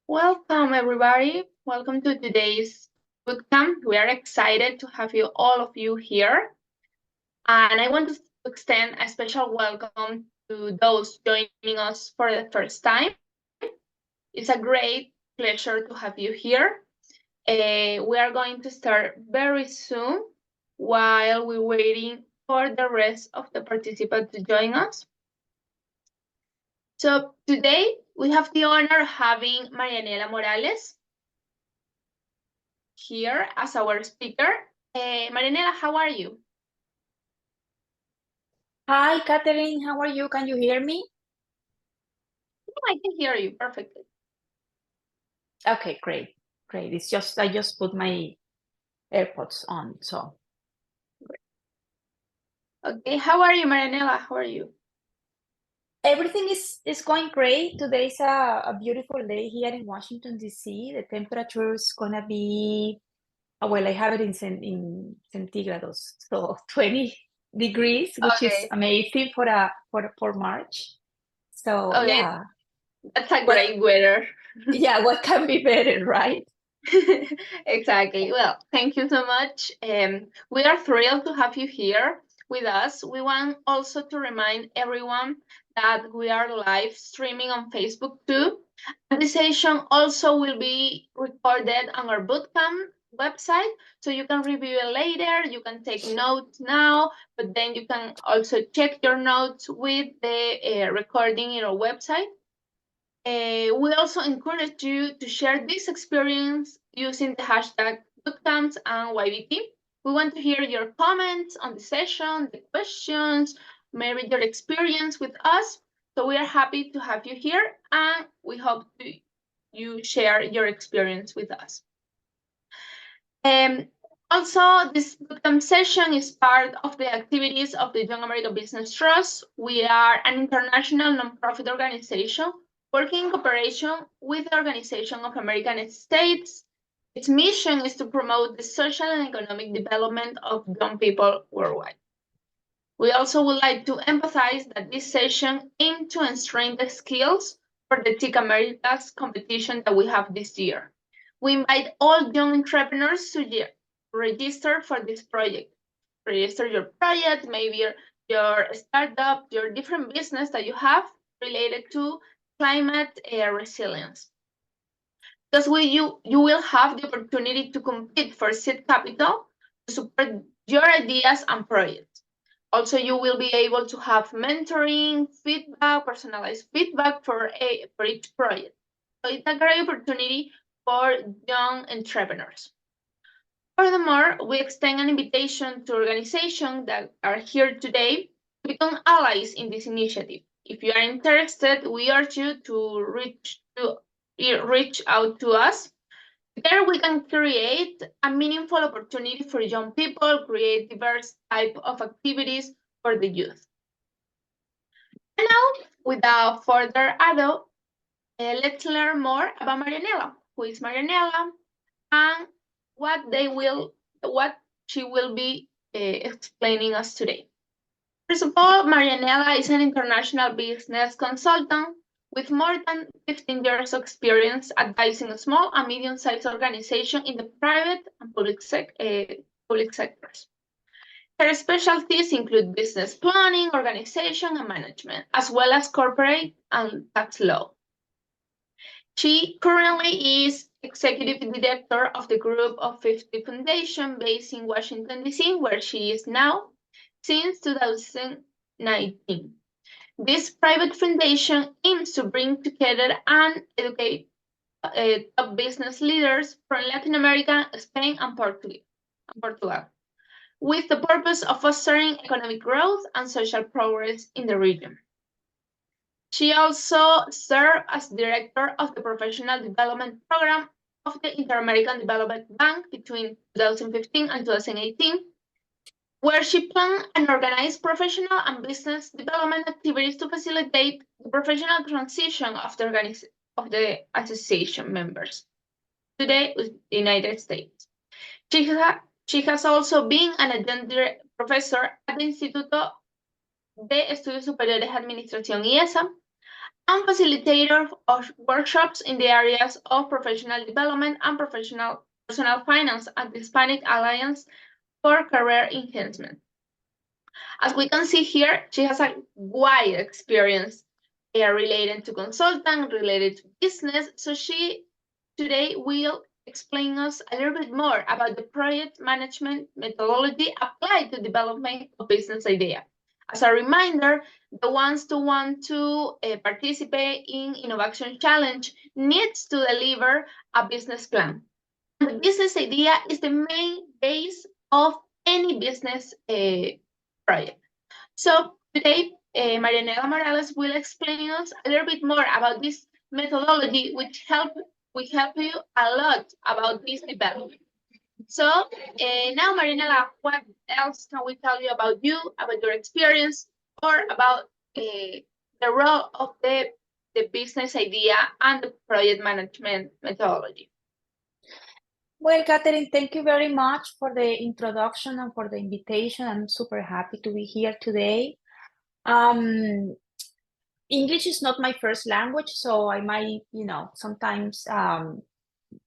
Welcome, everybody. Welcome to today's bootcamp. We are excited to have all of you here. And I want to extend a special welcome to those joining us for the first time. It's a great pleasure to have you here. We are going to start very soon while we're waiting for the rest of the participants to join us. So today we have the honor of having Marianella Morales here as our speaker. Marianella, how are you? Hi, Catherine. How are you? Can you hear me? I can hear you perfectly. Okay, great. It's just I just put my AirPods on, so. Okay, how are you, Marianella? How are you? Everything is going great. Today's a beautiful day here in Washington, D.C. The temperature is gonna be, well, I have it in centigrados, so 20 degrees, which is Okay. amazing for March. So Okay, yeah, that's a what great weather. what can be better, right? Exactly. Well, thank you so much. We are thrilled to have you here with us. We want also to remind everyone that we are live streaming on Facebook too. And the session also will be recorded on our bootcamp website, so you can review it later. You can take notes now, but then you can also check your notes with the recording in our website. We also encourage you to share this experience using the hashtag bootcamps and YBT. We want to hear your comments on the session, the questions, maybe your experience with us. So we are happy to have you here, and we hope you share your experience with us. Also, this bootcamp session is part of the activities of the Young American Business Trust. We are an international nonprofit organization working in cooperation with the Organization of American States. Its mission is to promote the social and economic development of young people worldwide. We also would like to emphasize that this session aims to strengthen the skills for the TIC Americas competition that we have this year. We invite all young entrepreneurs to register for this project. Register your project, maybe your startup, your different business that you have related to climate resilience. Because you will have the opportunity to compete for seed capital to support your ideas and projects. Also, you will be able to have mentoring, feedback, personalized feedback for each project. So it's a great opportunity for young entrepreneurs. Furthermore, we extend an invitation to organizations that are here today to become allies in this initiative. If you are interested, we urge you to reach out to us. Together, we can create a meaningful opportunity for young people, create diverse type of activities for the youth. And now, without further ado, let's learn more about Marianella. Who is Marianella, and what she will be explaining us today. First of all, Marianella is an international business consultant with more than 15 years of experience advising small and medium-sized organizations in the private and public sectors. Her specialties include business planning, organization, and management, as well as corporate and tax law. She currently is executive director of the Group of 50 Foundation based in Washington, D.C., where she is now since 2019. This private foundation aims to bring together and educate top business leaders from Latin America, Spain, and Portugal, with the purpose of fostering economic growth and social progress in the region. She also served as director of the Professional Development Program of the Inter-American Development Bank between 2015 and 2018, where she planned and organized professional and business development activities to facilitate the professional transition of the association members to the United States. She has also been an adjunct professor at the Instituto de Estudios Superiores de Administración IESA and facilitator of workshops in the areas of professional development and personal finance at the Hispanic Alliance for Career Enhancement. As we can see here, she has a wide experience related to consulting, related to business. So she today will explain us a little bit more about the project management methodology applied to development of business idea. As a reminder, the ones who want to participate in Innovation Challenge needs to deliver a business plan. And the business idea is the main base of any business project. So today, Marianella Morales will explain us a little bit more about this methodology, which will help you a lot about this development. So now, Marianella, what else can we tell you about your experience, or about the role of the business idea and the project management methodology? Well, Catherine, thank you very much for the introduction and for the invitation. I'm super happy to be here today. English is not my first language, so I might, sometimes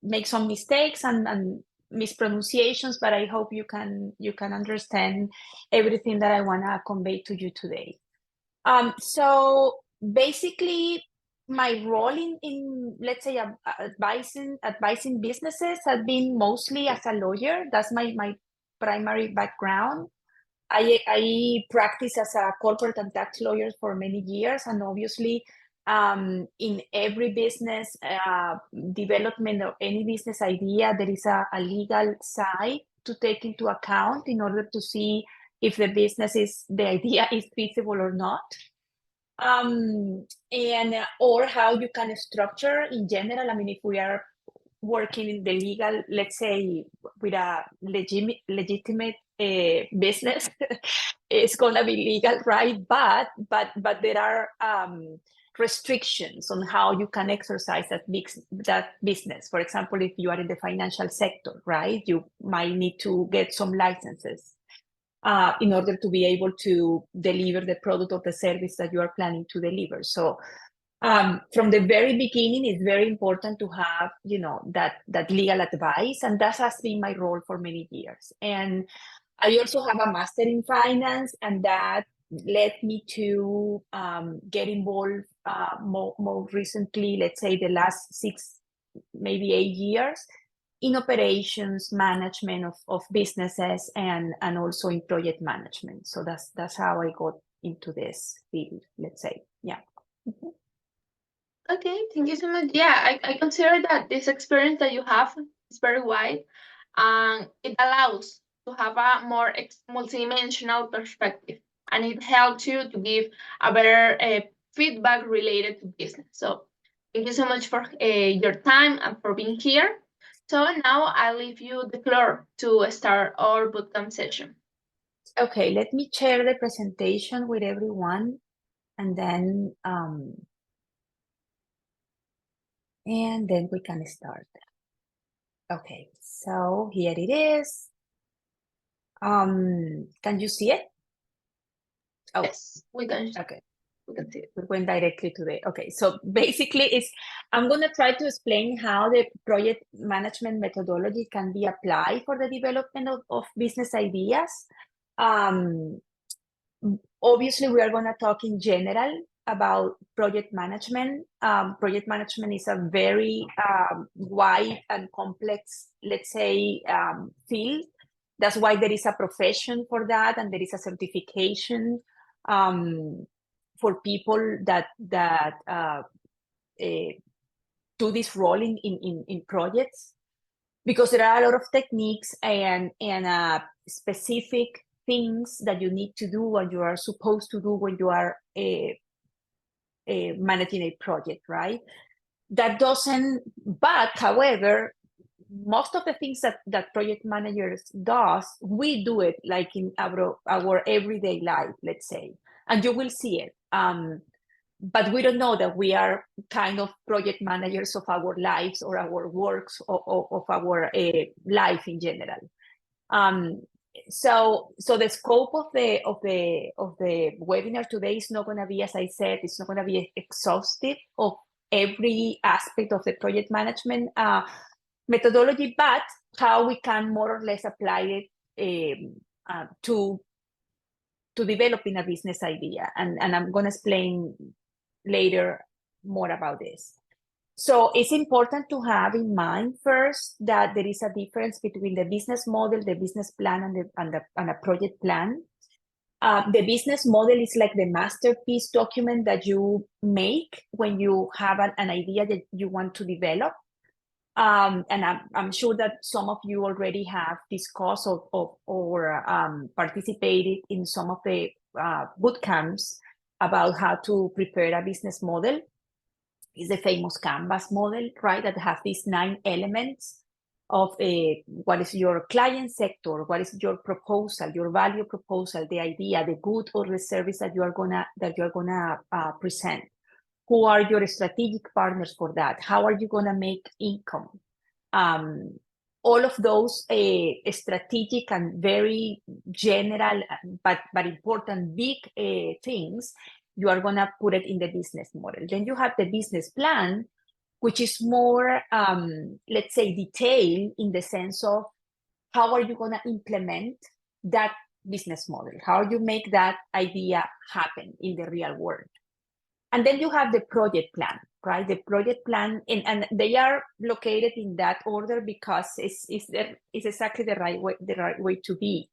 make some mistakes and mispronunciations, but I hope you can understand everything that I want to convey to you today. So basically, my role in let's say advising businesses has been mostly as a lawyer. That's my primary background. I practiced as a corporate and tax lawyer for many years, and obviously in every business development or any business idea, there is a legal side to take into account in order to see if the idea is feasible or not. And or how you can structure in general. I mean, if we are working in the legal, let's say with a legitimate business, it's gonna be legal, right? But there are restrictions on how you can exercise that business. For example, if you are in the financial sector, right, you might need to get some licenses in order to be able to deliver the product or the service that you are planning to deliver. So from the very beginning, it's very important to have, that legal advice, and that has been my role for many years. And I also have a master in finance, and that led me to get involved more recently, let's say the last 6, maybe 8 years, in operations management of businesses and also in project management. So that's how I got into this field, let's say. Yeah. Mm-hmm. Okay, thank you so much. Yeah, I consider that this experience that you have is very wide, and it allows to have a more multidimensional perspective, and it helps you to give a better feedback related to business. So thank you so much for your time and for being here. So now I'll leave you the floor to start our bootcamp session. Okay, let me share the presentation with everyone, and then we can start. Okay, so here it is. Can you see it? Oh, yes, we can. Okay. We can see it. We went directly to the, okay. So basically I'm going to try to explain how the project management methodology can be applied for the development of business ideas. Obviously, we are going to talk in general about project management. Project management is a very wide and complex, let's say, field. That's why there is a profession for that, and there is a certification for people that do this role in projects, because there are a lot of techniques and specific things that you need to do and you are supposed to do when you are managing a project, right? But however, most of the things that project managers does, we do it like in our everyday life, let's say, and you will see it. But we don't know that we are kind of project managers of our lives or our works or of our life in general. So the scope of the webinar today is not going to be, as I said, it's not going to be exhaustive of every aspect of the project management methodology, but how we can more or less apply it to developing a business idea. And I'm going to explain later more about this. So it's important to have in mind first that there is a difference between the business model, the business plan, and a project plan. The business model is like the masterpiece document that you make when you have an idea that you want to develop. And I'm sure that some of you already have discussed or participated in some of the boot camps about how to prepare a business model. Is the famous Canvas model, right? That has these 9 elements of what is your client sector, what is your proposal, your value proposal, the idea, the good or the service that you're gonna present. Who are your strategic partners for that? How are you gonna make income? All of those strategic and very general but important big things, you are going to put it in the business model. Then you have the business plan, which is more, let's say, detailed in the sense of how are you going to implement that business model? How you make that idea happen in the real world? And then you have the project plan, right? The project plan, and they are located in that order because it's exactly the right way to be.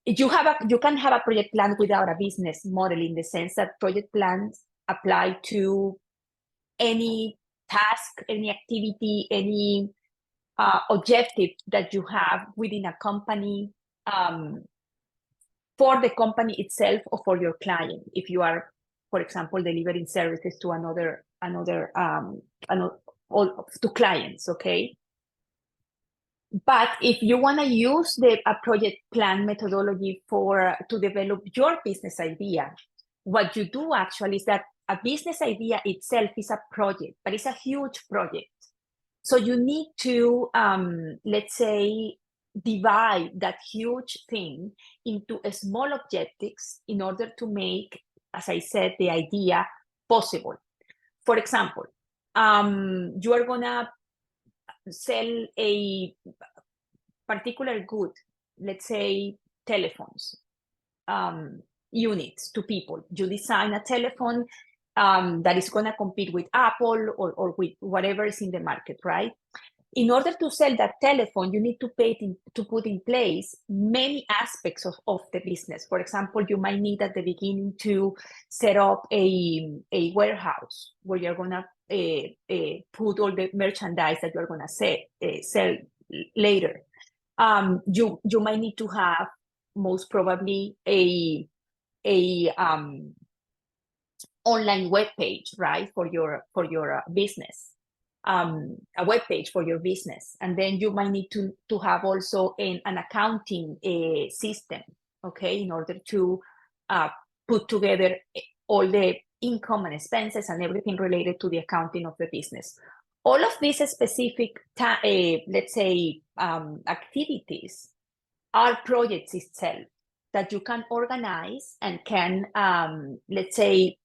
You can have a project plan without a business model, in the sense that project plans apply to any task, any activity, any objective that you have within a company, for the company itself or for your client. If you are, for example, delivering services to to clients, okay? But if you want to use a project plan methodology to develop your business idea, what you do actually is that a business idea itself is a project, but it's a huge project. So you need to, let's say, divide that huge thing into small objectives in order to make, as I said, the idea possible. For example, you are going to sell a particular good, let's say telephones, units to people. You design a telephone that is going to compete with Apple or with whatever is in the market, right? In order to sell that telephone, you need to put in place many aspects of the business. For example, you might need at the beginning to set up a warehouse where you're going to put all the merchandise that you're going to sell later. You might need to have most probably a online web page, right, for your business. A web page for your business, and then you might need to have also an accounting system, okay, in order to put together all the income and expenses and everything related to the accounting of the business. All of these specific, let's say, activities are projects itself that you can organize and can, let's say,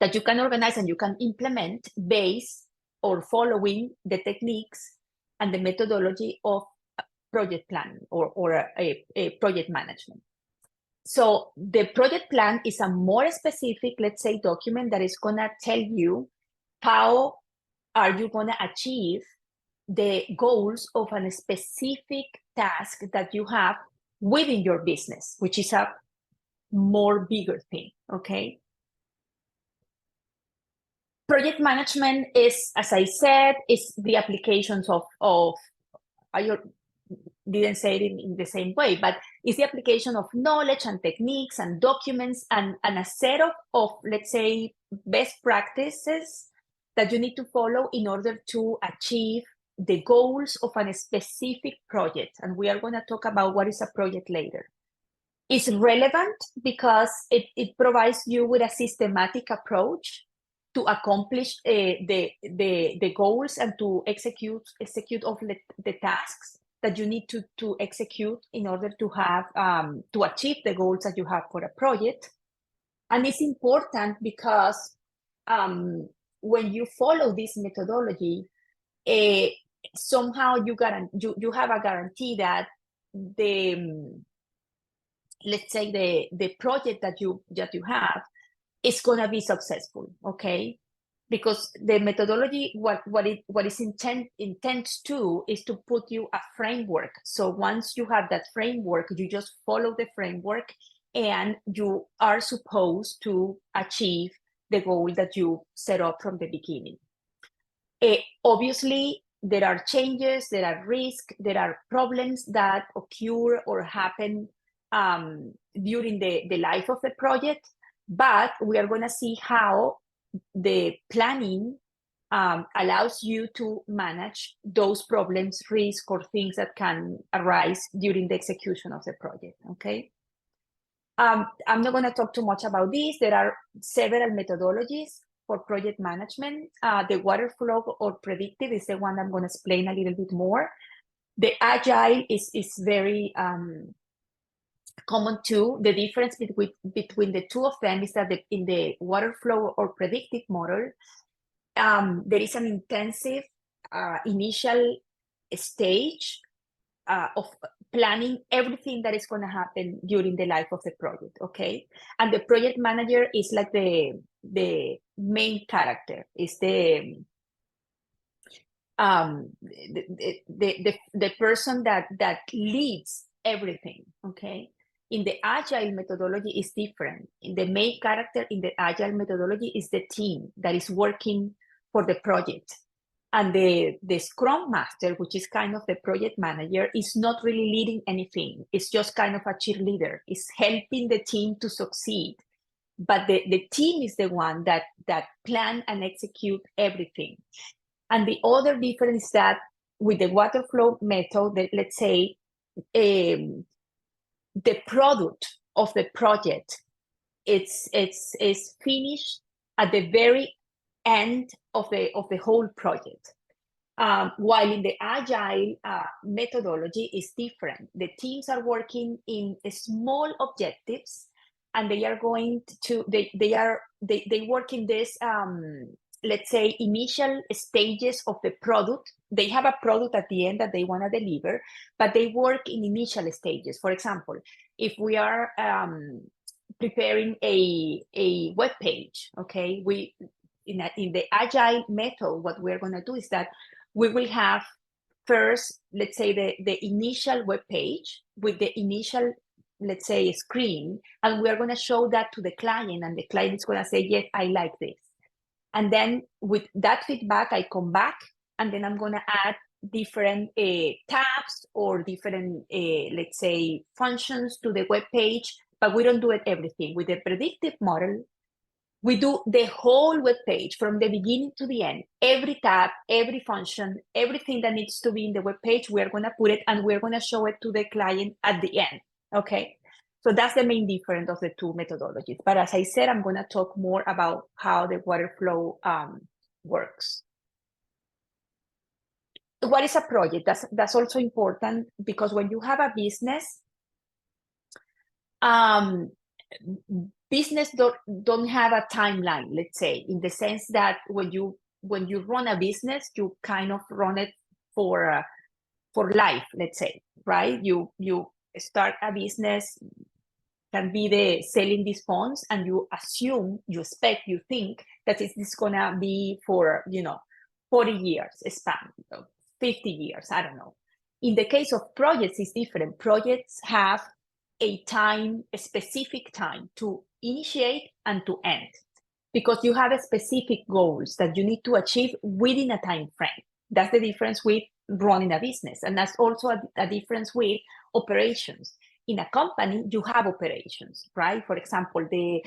that you can organize and you can implement based or following the techniques and the methodology of project planning or a project management. So the project plan is a more specific, let's say, document that is going to tell you how are you going to achieve the goals of a specific task that you have within your business, which is a more bigger thing, okay? Project management is, as I said, is the applications of I didn't say it in the same way, but it's the application of knowledge and techniques and documents and a set of, let's say, best practices that you need to follow in order to achieve the goals of a specific project. And we are going to talk about what is a project later. It's relevant because it provides you with a systematic approach to accomplish the goals and to execute all the tasks that you need to execute in order to have to achieve the goals that you have for a project. And it's important because when you follow this methodology, somehow you have a guarantee that let's say the project that you have is going to be successful, okay? Because the methodology, what is intends to is to put you a framework. So once you have that framework, you just follow the framework and you are supposed to achieve the goal that you set up from the beginning. Obviously, there are changes, there are risks, there are problems that occur or happen during the life of the project, but we are going to see how the planning allows you to manage those problems, risks, or things that can arise during the execution of the project, okay? I'm not going to talk too much about this. There are several methodologies for project management. The waterfall or predictive is the one I'm going to explain a little bit more. The agile is very common too. The difference between the two of them is that in the waterfall or predictive model, there is an intensive initial stage of planning everything that is going to happen during the life of the project, okay? And the project manager is like the main character, is the person that leads everything, okay? In the agile methodology is different. In the main character in the agile methodology is the team that is working for the project. And the Scrum Master, which is kind of the project manager, is not really leading anything. It's just kind of a cheerleader. It's helping the team to succeed. But the team is the one that plan and execute everything. And the other difference is that with the waterfall method, let's say, the product of the project is finished at the very end of the whole project. While in the agile methodology is different. The teams are working in small objectives, and they are going to they work in this let's say initial stages of the product. They have a product at the end that they want to deliver, but they work in initial stages. For example, if we are preparing a web page, okay, in the agile method, what we're going to do is that we will have first, let's say, the initial web page with the initial, let's say, screen, and we're going to show that to the client, and the client is going to say, yes, I like this. And then with that feedback, I come back, and then I'm going to add different tabs or different, let's say, functions to the web page, but we don't do it everything. With the predictive model, we do the whole web page from the beginning to the end. Every tab, every function, everything that needs to be in the web page, we're going to put it, and we're going to show it to the client at the end, okay? So that's the main difference of the two methodologies. But as I said, I'm going to talk more about how the waterfall works. What is a project? That's also important, because when you have a business, business don't have a timeline, let's say, in the sense that when you run a business, you kind of run it for life, let's say, right? You start a business, can be the selling these phones, and you assume, you expect, you think that it's gonna be for 40 years span, 50 years, I don't know. In the case of projects, it's different. Projects have a specific time to initiate and to end, because you have a specific goals that you need to achieve within a time frame. That's the difference with running a business, and that's also a difference with operations. In a company, you have operations, right? For example, the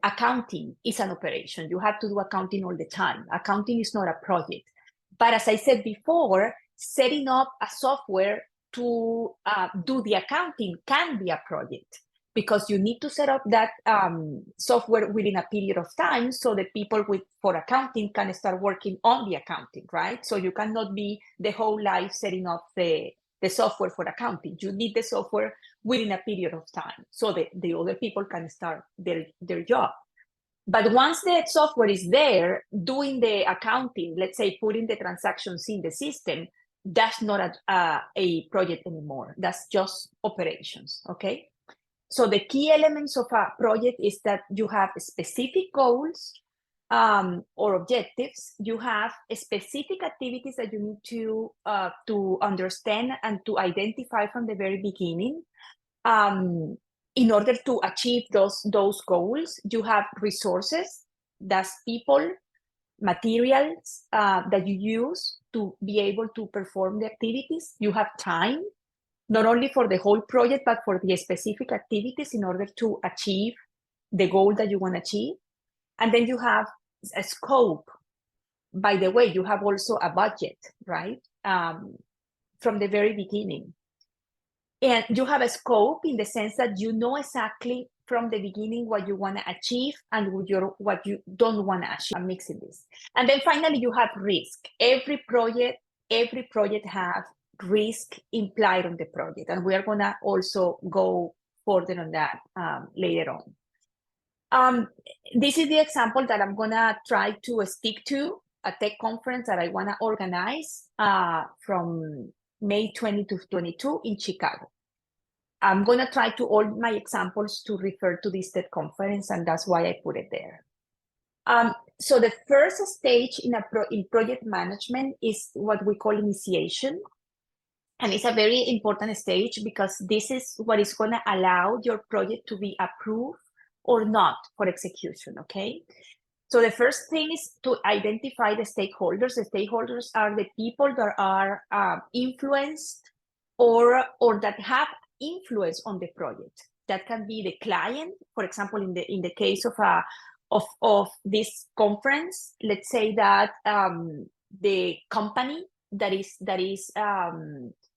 accounting is an operation. You have to do accounting all the time. Accounting is not a project. But as I said before, setting up a software to do the accounting can be a project. because you need to set up that software within a period of time so the people for accounting can start working on the accounting, right? So you cannot be the whole life setting up the software for accounting. You need the software within a period of time so that the other people can start their job. But once the software is there, doing the accounting, let's say putting the transactions in the system, that's not a project anymore. That's just operations, okay? So the key elements of a project is that you have specific goals or objectives. You have specific activities that you need to understand and to identify from the very beginning. In order to achieve those goals, you have resources, that's people, materials that you use to be able to perform the activities. You have time, not only for the whole project, but for the specific activities in order to achieve the goal that you want to achieve. And then you have a scope. By the way, you have also a budget, right? From the very beginning. And you have a scope in the sense that you know exactly from the beginning what you want to achieve and what you don't want to achieve. I'm mixing this. And then finally, you have risk. Every project has risk implied on the project. And we are going to also go further on that later on. This is the example that I'm going to try to stick to, a tech conference that I want to organize from May 20 to 22 in Chicago. I'm going to try to all my examples to refer to this TED conference, and that's why I put it there. So the first stage in project management is what we call initiation. And it's a very important stage because this is what is going to allow your project to be approved or not for execution, okay? So the first thing is to identify the stakeholders. The stakeholders are the people that are influenced or that have influence on the project. That can be the client. For example, in the case of this conference, let's say that the company that is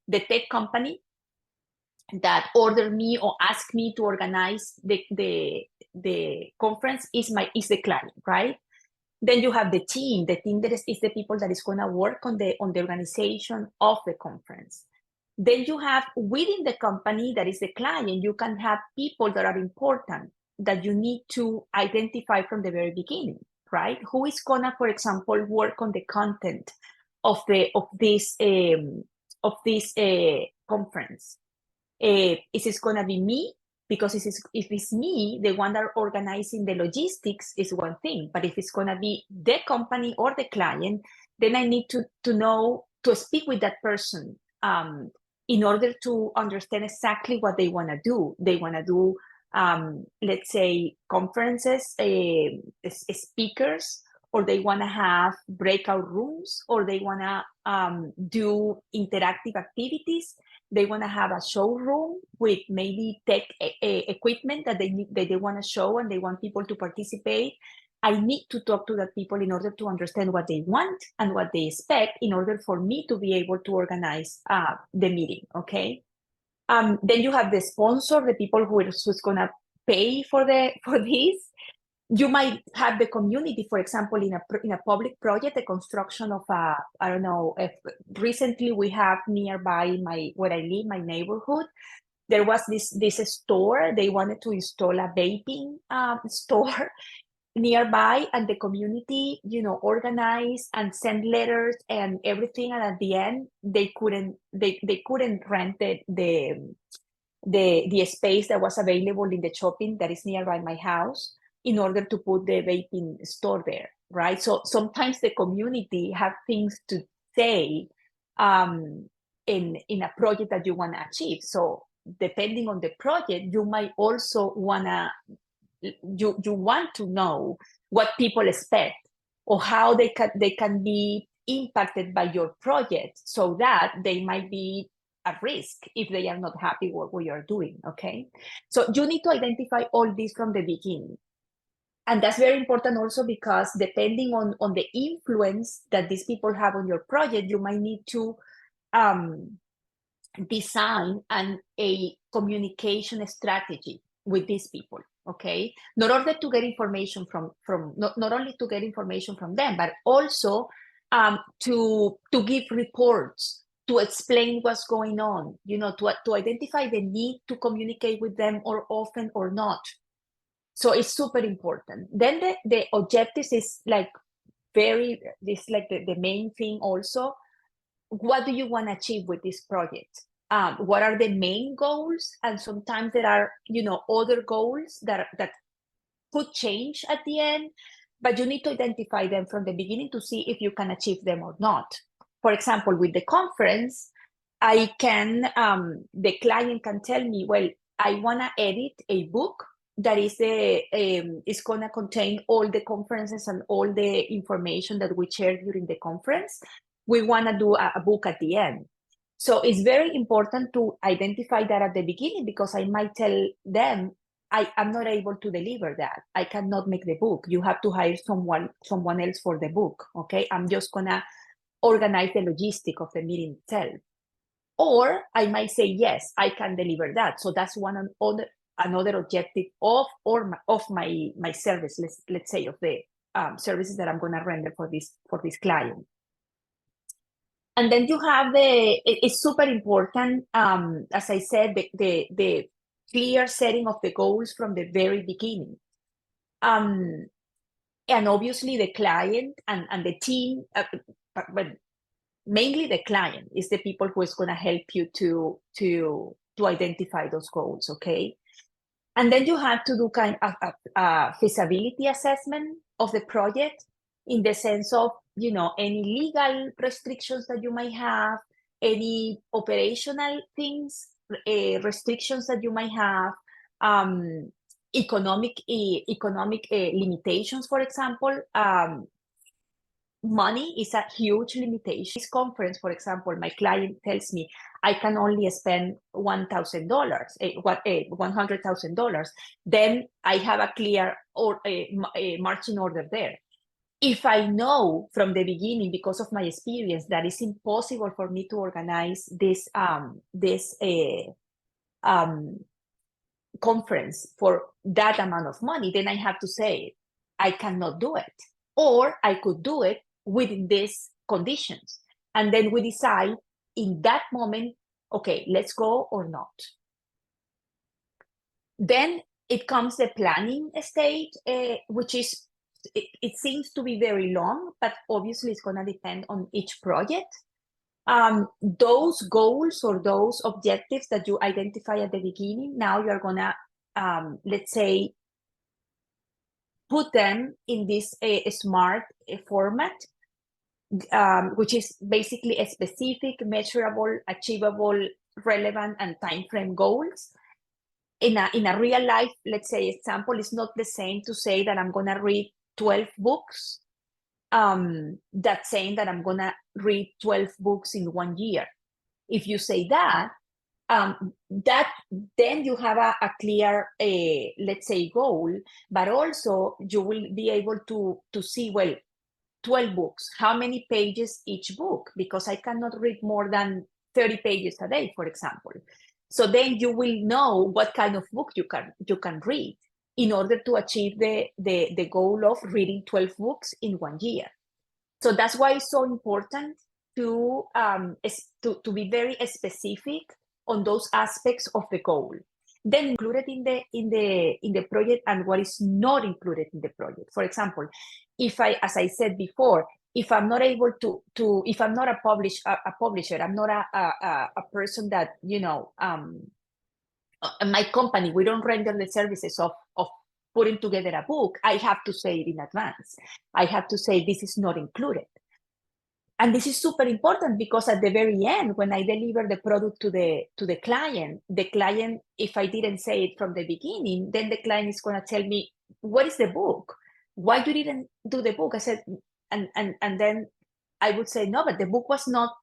the tech company that ordered me or asked me to organize the conference is the client, right? Then you have the team. The team that is the people that is going to work on the organization of the conference. Then you have within the company that is the client, you can have people that are important that you need to identify from the very beginning, right? Who is gonna, for example, work on the content of this conference? Is it gonna be me? Because if it's me, the one that are organizing the logistics is one thing. But if it's gonna be the company or the client, then I need to know to speak with that person. In order to understand exactly what they want to do. They want to do, let's say, conferences, speakers, or they want to have breakout rooms, or they want to do interactive activities. They want to have a showroom with maybe tech equipment that they want to show and they want people to participate. I need to talk to the people in order to understand what they want and what they expect in order for me to be able to organize the meeting, okay? Then you have the sponsor, the people who's going to pay for this. You might have the community, for example, in a public project, the construction of I don't know, recently we have nearby where I live, my neighborhood, there was this store. They wanted to install a vaping store nearby, and the community, organized and send letters and everything. And at the end, they couldn't rent the space that was available in the shopping that is nearby my house in order to put the vaping store there, right? So sometimes the community have things to say in a project that you want to achieve. So depending on the project, you might also you want to know what people expect or how they can be impacted by your project, so that they might be at risk if they are not happy with what you're doing, okay? So you need to identify all this from the beginning. And that's very important also because depending on the influence that these people have on your project, you might need to design a communication strategy, with these people, okay? Not only to get information not only to get information from them, but also to give reports, to explain what's going on, to identify the need to communicate with them or often or not. So it's super important. Then the objectives is like the main thing also. What do you want to achieve with this project? What are the main goals? And sometimes there are, other goals that could change at the end, but you need to identify them from the beginning to see if you can achieve them or not. For example, with the conference, the client can tell me, well, I want to edit a book that is going to contain all the conferences and all the information that we shared during the conference. We want to do a book at the end. So it's very important to identify that at the beginning, because I might tell them, I'm not able to deliver that. I cannot make the book. You have to hire someone else for the book, okay? I'm just gonna organize the logistic of the meeting itself. Or I might say, yes, I can deliver that. So that's another objective of my service, let's say, of the services that I'm gonna render for this client. And then you have it's super important, as I said, the clear setting of the goals from the very beginning. And obviously the client and the team, but mainly the client is the people who is going to help you to identify those goals, okay? And then you have to do kind of a feasibility assessment of the project, in the sense of, any legal restrictions that you might have, any operational things, restrictions that you might have, economic limitations, for example. Money is a huge limitation. This conference, for example, my client tells me I can only spend $1,000, $100,000. Then I have a clear marching order there. If I know from the beginning, because of my experience, that it's impossible for me to organize this conference for that amount of money, then I have to say I cannot do it, or I could do it with these conditions. And then we decide in that moment, okay, let's go or not. Then it comes the planning stage, which is, it seems to be very long, but obviously it's going to depend on each project. Those goals or those objectives that you identify at the beginning, now you're going to, let's say, put them in this SMART format, which is basically a specific, measurable, achievable, relevant, and timeframe goals. In a real life, let's say, example, it's not the same to say that I'm going to read 12 books, that's saying that I'm going to read 12 books in 1 year. If you say that, then you have a clear, let's say, goal, but also you will be able to see, well, 12 books, how many pages each book? Because I cannot read more than 30 pages a day, for example. So then you will know what kind of book you can read in order to achieve the goal of reading 12 books in 1 year. So that's why it's so important to be very specific on those aspects of the goal. Then included in the project, and what is not included in the project. For example, as I said before, if I'm not able if I'm not a publisher, I'm not a person that, my company, we don't render the services of putting together a book, I have to say it in advance. I have to say this is not included. And this is super important, because at the very end, when I deliver the product to the client, if I didn't say it from the beginning, then the client is going to tell me, what is the book? Why you didn't do the book? I said, and then I would say, no, but the book was not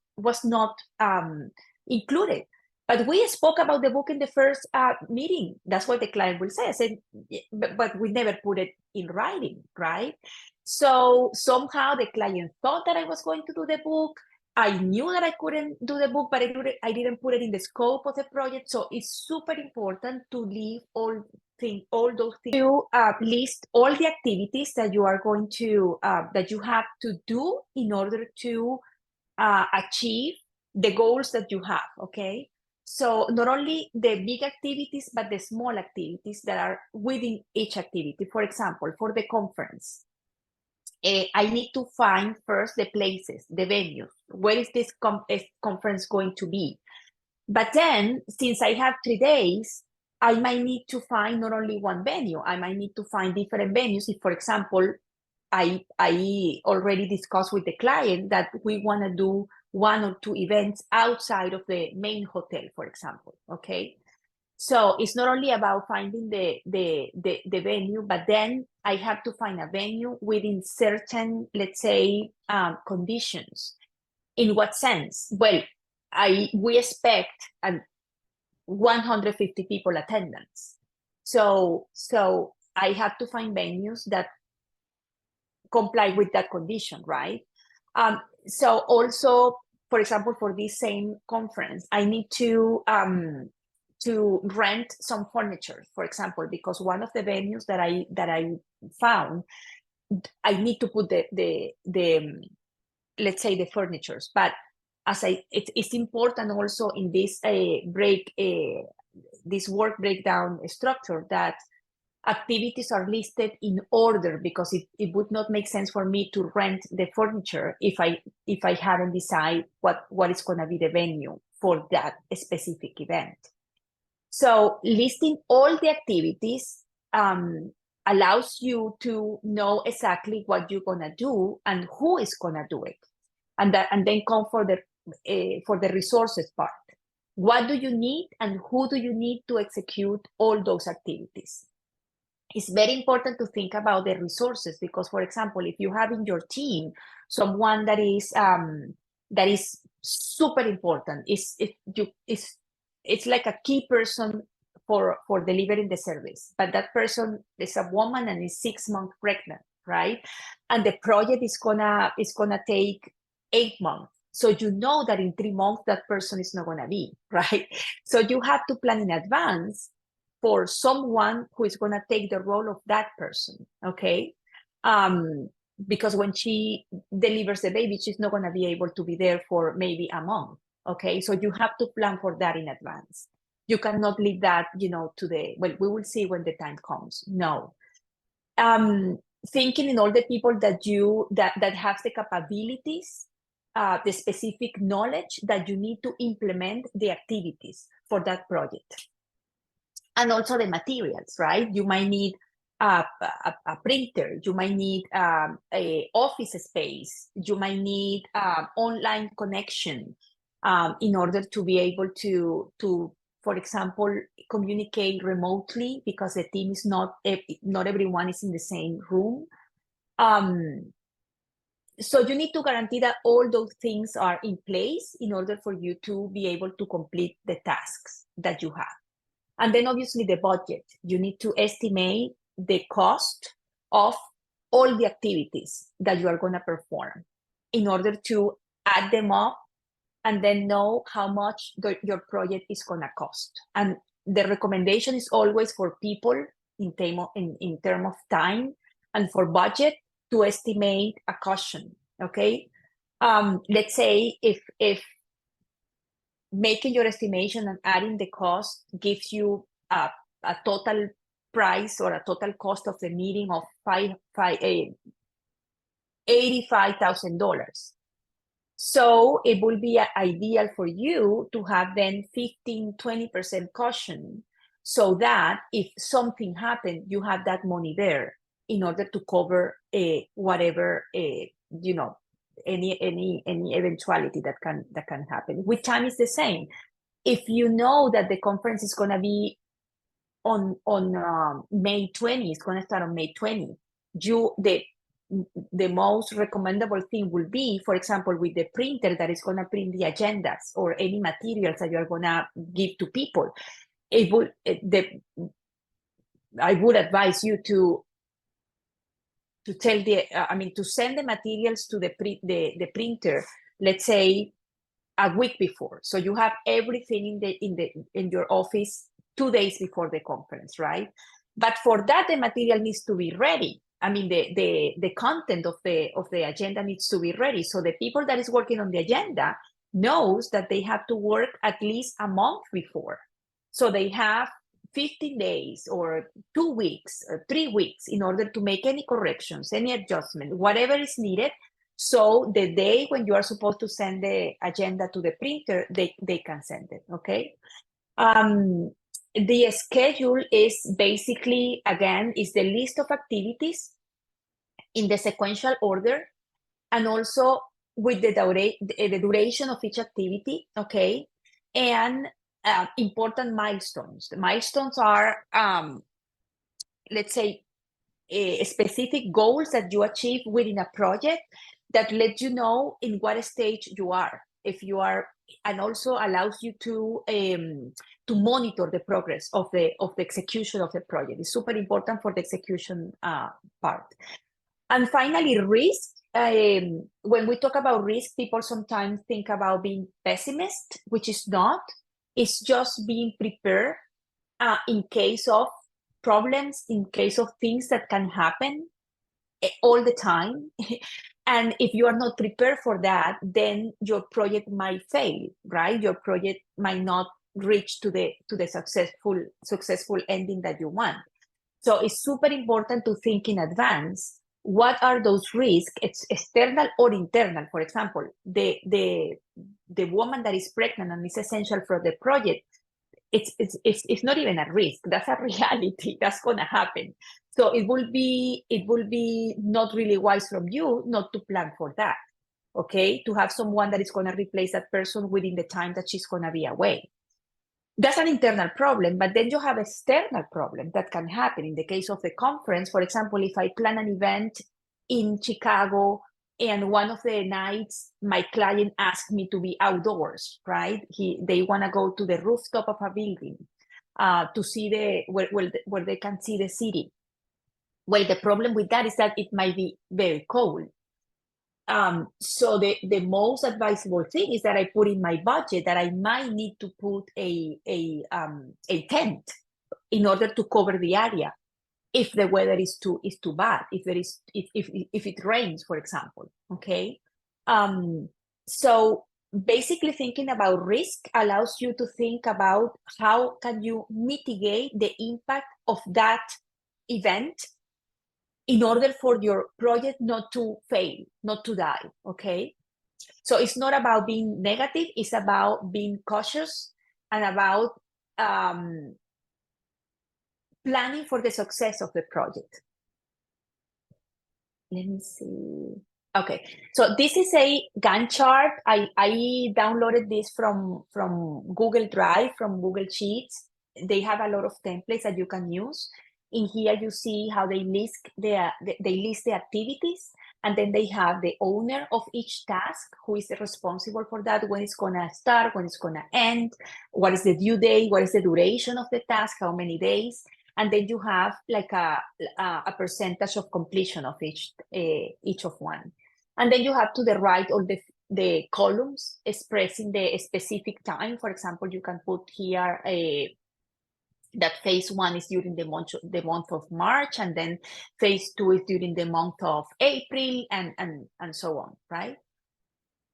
included. But we spoke about the book in the first meeting. That's what the client will say. I said, but we never put it in writing, right? So somehow the client thought that I was going to do the book. I knew that I couldn't do the book, but I didn't put it in the scope of the project. So it's super important to leave all things, to list all the activities that you are going to, that you have to do in order to achieve the goals that you have, okay? So not only the big activities, but the small activities that are within each activity. For example, for the conference, I need to find first the places, the venues. Where is this conference going to be? But then, since I have 3 days, I might need to find not only one venue, I might need to find different venues. If, for example, I already discussed with the client that we want to do 1 or 2 events outside of the main hotel, for example, okay? So it's not only about finding the venue, but then I have to find a venue within certain, let's say, conditions. In what sense? Well, we expect 150 people attendance. So I have to find venues that comply with that condition, right? So also, for example, for this same conference, I need to rent some furniture, for example, because one of the venues that I found, I need to put the let's say the furnitures. But as it's important also in this this work breakdown structure that activities are listed in order, because it would not make sense for me to rent the furniture if I haven't decided what is going to be the venue for that specific event. So listing all the activities allows you to know exactly what you're going to do and who is going to do it. And then come for the resources part. What do you need and who do you need to execute all those activities? It's very important to think about the resources, because, for example, if you have in your team someone that is super important, it's like a key person for delivering the service, but that person is a woman and is 6 months pregnant, right? And the project is gonna take 8 months. So you know that in 3 months that person is not gonna be, right? So you have to plan in advance for someone who is gonna take the role of that person, okay? Because when she delivers the baby, she's not gonna be able to be there for maybe a month, okay? So you have to plan for that in advance. You cannot leave that, to well, we will see when the time comes. No. Thinking in all the people that have the capabilities, the specific knowledge that you need to implement the activities for that project. And also the materials, right? You might need a printer, you might need a office space, you might need online connection in order to be able to, for example, communicate remotely, because the team is not everyone is in the same room. So you need to guarantee that all those things are in place in order for you to be able to complete the tasks that you have. And then obviously the budget. You need to estimate the cost of all the activities that you are going to perform in order to add them up and then know how much your project is going to cost. And the recommendation is always for people in terms of time and for budget to estimate a caution, okay? Let's say if making your estimation and adding the cost gives you a total price or a total cost of the meeting of $85,000. So it will be ideal for you to have then 15-20% caution, so that if something happens, you have that money there in order to cover whatever any eventuality that can happen. With time is the same. If you know that the conference is going to be on May 20, it's going to start on May 20. The most recommendable thing will be, for example, with the printer that is going to print the agendas or any materials that you are going to give to people. I would advise you to send the materials to the printer, let's say a week before, so you have everything in your office 2 days before the conference, right? But for that, the material needs to be ready. I mean, the content of the agenda needs to be ready. So the people that is working on the agenda knows that they have to work at least a month before. So they have 15 days or 2 weeks or 3 weeks in order to make any corrections, any adjustment, whatever is needed. So the day when you are supposed to send the agenda to the printer, they can send it, okay? The schedule is basically, again, is the list of activities in the sequential order, and also with the duration of each activity, okay? And important milestones. The milestones are, let's say, specific goals that you achieve within a project that let you know in what stage you are, if you are, and also allows you to monitor the progress of the execution of the project. It's super important for the execution part. And finally, risk. When we talk about risk, people sometimes think about being pessimist, which is not. It's just being prepared in case of problems, in case of things that can happen all the time. And if you are not prepared for that, then your project might fail, right? Your project might not reach to the successful ending that you want. So it's super important to think in advance. What are those risks? It's external or internal. For example, the woman that is pregnant and is essential for the project, it's not even a risk. That's a reality. That's going to happen. So it will be not really wise from you not to plan for that. Okay, to have someone that is going to replace that person within the time that she's going to be away. That's an internal problem, but then you have external problem that can happen. In the case of the conference, for example, if I plan an event in Chicago and one of the nights my client asked me to be outdoors, right? They want to go to the rooftop of a building to see where they can see the city. Well, the problem with that is that it might be very cold. So the most advisable thing is that I put in my budget that I might need to put a tent in order to cover the area if the weather is too bad, if it rains, for example. Okay. So basically thinking about risk allows you to think about how can you mitigate the impact of that event in order for your project not to fail, not to die, okay? So it's not about being negative, it's about being cautious and about planning for the success of the project. Let me see. Okay, so this is a Gantt chart. I downloaded this from Google Drive, from Google Sheets. They have a lot of templates that you can use. In here, you see how they list the activities, and then they have the owner of each task, who is responsible for that, when it's gonna start, when it's gonna end, what is the due date, what is the duration of the task, how many days, and then you have like a percentage of completion of each of one. And then you have to the right all the columns expressing the specific time. For example, you can put here that phase 1 is during the month of March, and then phase 2 is during the month of April, and so on, right?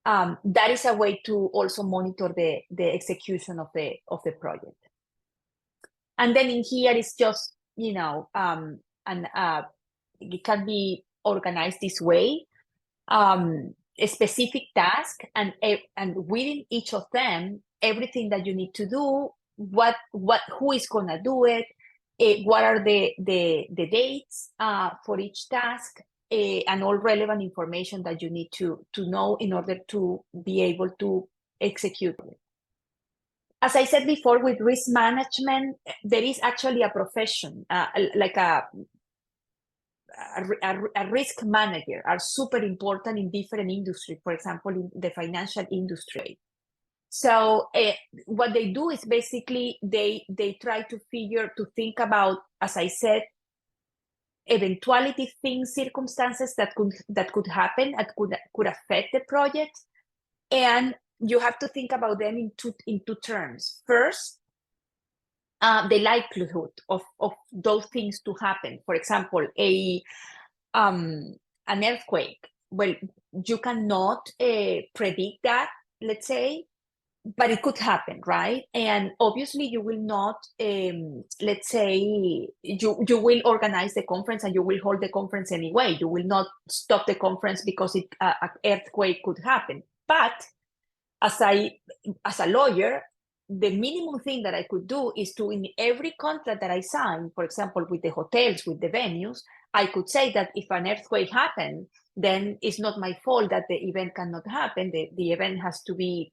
That is a way to also monitor the execution of the project. And then in here is just, you know, it can be organized this way. A specific task, and within each of them, everything that you need to do, who is gonna do it, what are the dates for each task, and all relevant information that you need to know in order to be able to execute it. As I said before, with risk management, there is actually a profession, like a risk manager are super important in different industries, for example, in the financial industry. So what they do is basically they try to think about, as I said, eventuality things, circumstances that could happen, that could affect the project. And you have to think about them in two terms. First, the likelihood of those things to happen. For example, an earthquake. Well, you cannot predict that, let's say, but it could happen, right? And obviously you will not, let's say, you will organize the conference and you will hold the conference anyway. You will not stop the conference because an earthquake could happen. But as a lawyer, the minimum thing that I could do is to, in every contract that I sign, for example, with the hotels, with the venues, I could say that if an earthquake happened, then it's not my fault that the event cannot happen. The event has to be,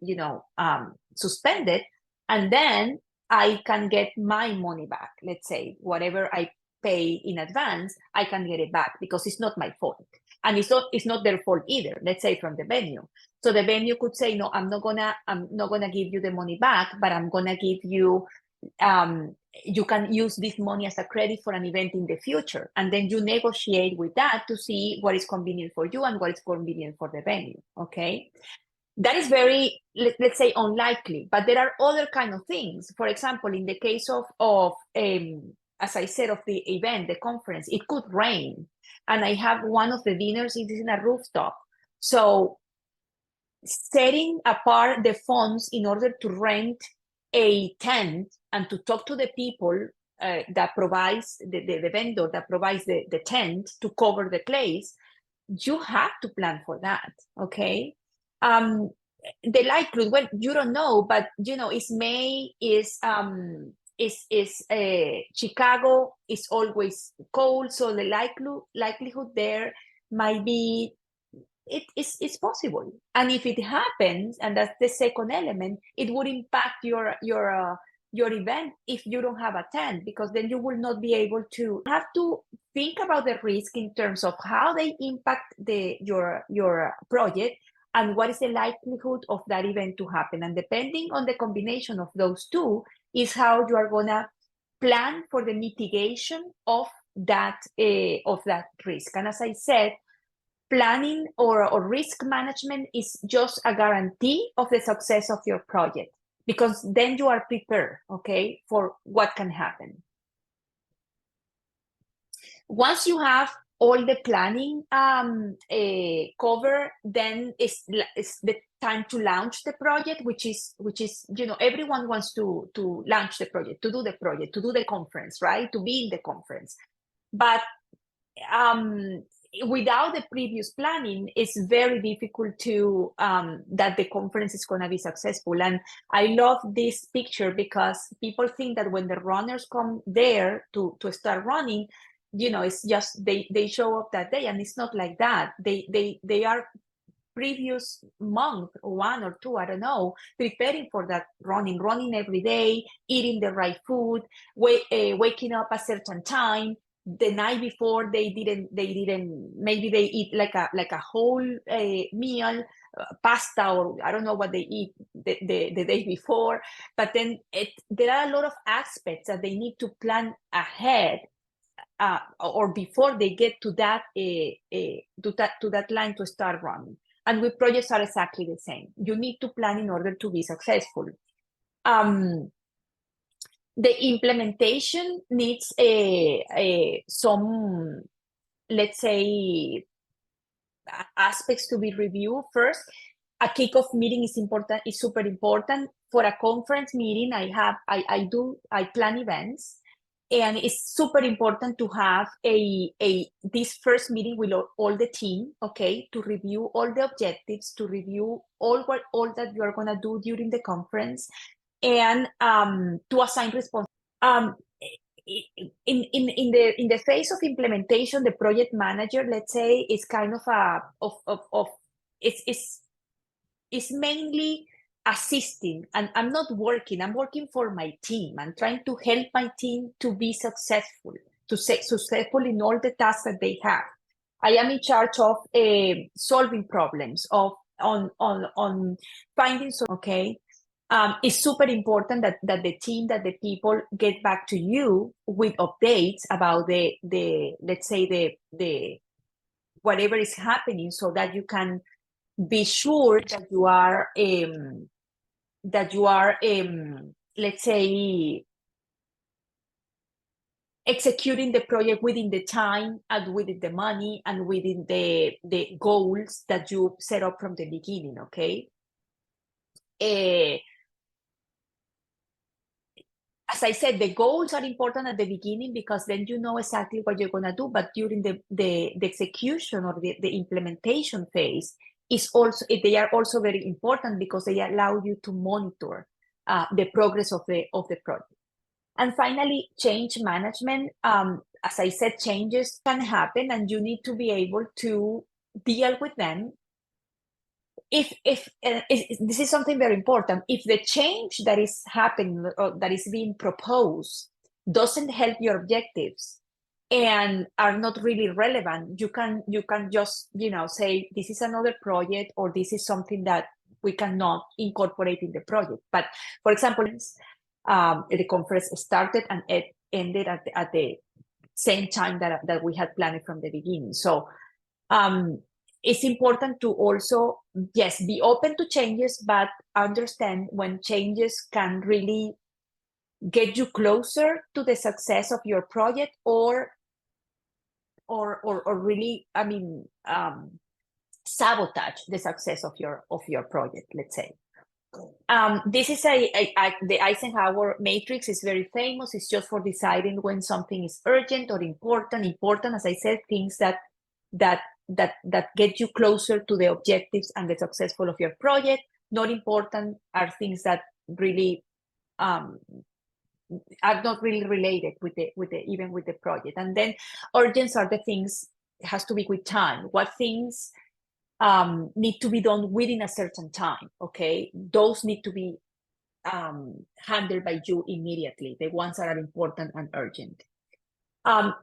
suspended, and then I can get my money back. Let's say whatever I pay in advance, I can get it back because it's not my fault, and it's not their fault either. Let's say from the venue. So the venue could say, no, I'm not gonna give you the money back, but I'm gonna give you, you can use this money as a credit for an event in the future. And then you negotiate with that to see what is convenient for you and what is convenient for the venue, okay? That is very, let's say, unlikely, but there are other kind of things. For example, in the case of as I said, of the event, the conference, it could rain. And I have one of the dinners, it is in a rooftop. So setting apart the funds in order to rent a tent and to talk to the people that provides the vendor that provides the tent to cover the place, you have to plan for that, okay? The likelihood, well, you don't know, but it's May, is Chicago is always cold, so the likelihood there might be, it's possible. And if it happens, and that's the second element, it would impact your event if you don't have a tent, because then you will not be able to have to think about the risk in terms of how they impact your project and what is the likelihood of that event to happen. And depending on the combination of those two is how you are gonna plan for the mitigation of that risk. And as I said, planning or risk management is just a guarantee of the success of your project, because then you are prepared, okay, for what can happen. Once you have all the planning covered, then it's the time to launch the project, which is everyone wants to launch the project, to do the conference, right, to be in the conference. But without the previous planning, it's very difficult to that the conference is going to be successful. And I love this picture because people think that when the runners come there to start running, it's just they show up that day, and it's not like that. They are previous month, 1 or 2, I don't know, preparing for that running every day, eating the right food, waking up a certain time. The night before they didn't maybe they eat like a whole meal, pasta, or I don't know what they eat the day before. But then there are a lot of aspects that they need to plan ahead or before they get to that to that line to start running. And with projects are exactly the same. You need to plan in order to be successful. The implementation needs some, let's say, aspects to be reviewed. First, a kickoff meeting is super important. For a conference meeting, I plan events, and it's super important to have this first meeting with all the team, okay, to review all the objectives, to review all that you are going to do during the conference, and to assign responsibility. In the phase of implementation, the project manager, let's say, is kind of it's mainly assisting, and I'm not working. I'm working for my team. I'm trying to help my team to be successful in all the tasks that they have. I am in charge of solving problems, on finding. Okay, it's super important that the team, that the people get back to you with updates about the let's say the whatever is happening, so that you can be sure that you are let's say executing the project within the time and within the money and within the goals that you set up from the beginning, okay? As I said, the goals are important at the beginning because then you know exactly what you're going to do, but during the execution or the implementation phase they are also very important because they allow you to monitor the progress of the project. And finally, change management. As I said, changes can happen and you need to be able to deal with them. If this is something very important, if the change that is happening or that is being proposed doesn't help your objectives and are not really relevant, you can just say this is another project or this is something that we cannot incorporate in the project. But for example, the conference started and it ended at the same time that we had planned from the beginning. So it's important to also, yes, be open to changes, but understand when changes can really get you closer to the success of your project or really, sabotage the success of your project, let's say. This is the Eisenhower matrix is very famous. It's just for deciding when something is urgent or important. Important, as I said, things that get you closer to the objectives and the successful of your project. Not important are things that really are not really related with the project. And then urgents are the things, it has to be with time. What things need to be done within a certain time, okay? Those need to be handled by you immediately, the ones that are important and urgent.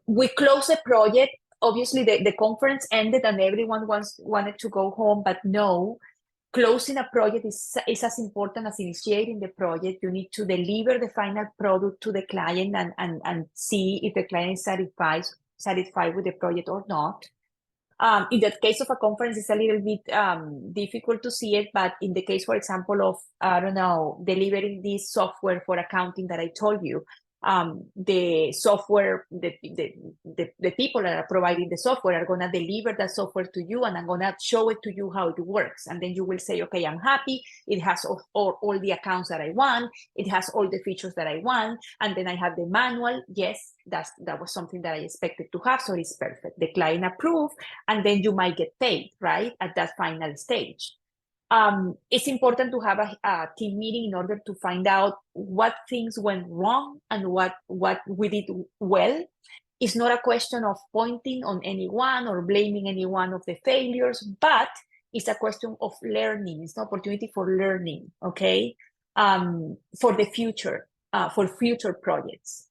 We close the project. Obviously, the conference ended and everyone wanted to go home, but no, closing a project is as important as initiating the project. You need to deliver the final product to the client and see if the client is satisfied with the project or not. In the case of a conference, it's a little bit difficult to see it, but in the case, for example, of, I don't know, delivering this software for accounting that I told you, the software, the people that are providing the software are going to deliver that software to you, and I'm going to show it to you how it works. And then you will say, okay, I'm happy. It has all the accounts that I want. It has all the features that I want. And then I have the manual. Yes, that was something that I expected to have. So it's perfect. The client approved, and then you might get paid, right, at that final stage. It's important to have a team meeting in order to find out what things went wrong and what we did well. It's not a question of pointing on anyone or blaming any one of the failures, but it's a question of learning. It's an opportunity for learning, okay, for the future, for future projects.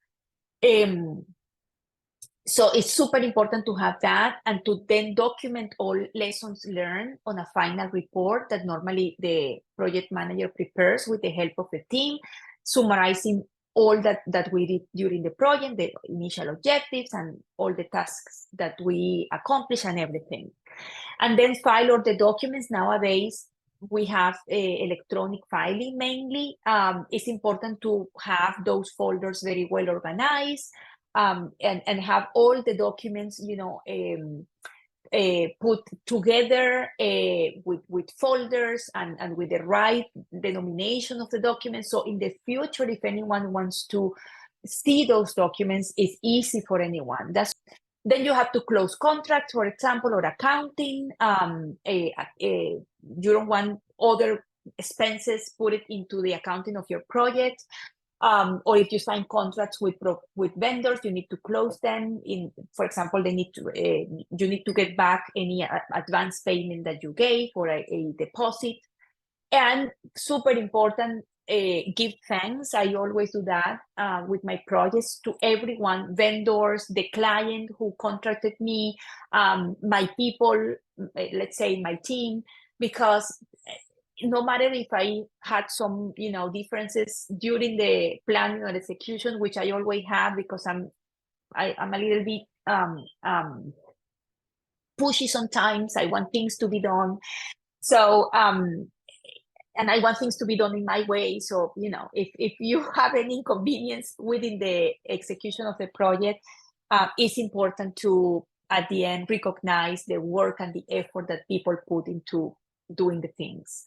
So it's super important to have that and to then document all lessons learned on a final report that normally the project manager prepares with the help of the team, summarizing all that we did during the project, the initial objectives and all the tasks that we accomplished and everything. And then file all the documents. Nowadays, we have electronic filing mainly. It's important to have those folders very well organized. And have all the documents, put together with folders and with the right denomination of the documents. So in the future, if anyone wants to see those documents, it's easy for anyone. Then you have to close contracts, for example, or accounting. You don't want other expenses put it into the accounting of your project. Or if you sign contracts with vendors, you need to close them. For example, you need to get back any advance payment that you gave or a deposit. And super important, give thanks. I always do that with my projects to everyone, vendors, the client who contracted me, my people, let's say my team, because no matter if I had some, differences during the planning or execution, which I always have because I'm a little bit pushy sometimes. I want things to be done. So and I want things to be done in my way. So, you know, if you have any inconvenience within the execution of the project, it's important to, at the end, recognize the work and the effort that people put into doing the things.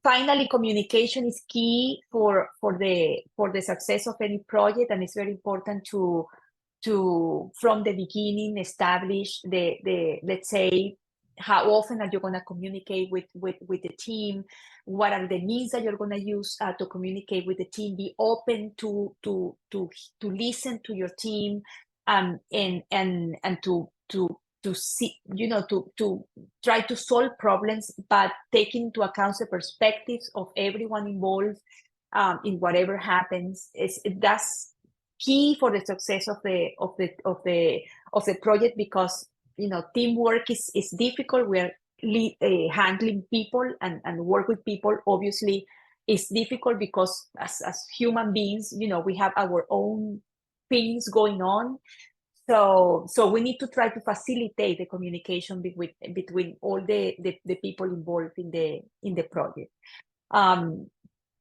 Finally, communication is key for the success of any project, and it's very important to from the beginning establish the let's say, how often are you going to communicate with the team, what are the means that you're going to use to communicate with the team. Be open to listen to your team, and to see, you know, to try to solve problems, but taking into account the perspectives of everyone involved in whatever happens. That's key for the success of the project, because, you know, teamwork is difficult. We're handling people and work with people, obviously, is difficult because as human beings, you know, we have our own things going on. So we need to try to facilitate the communication between all the people involved in the project.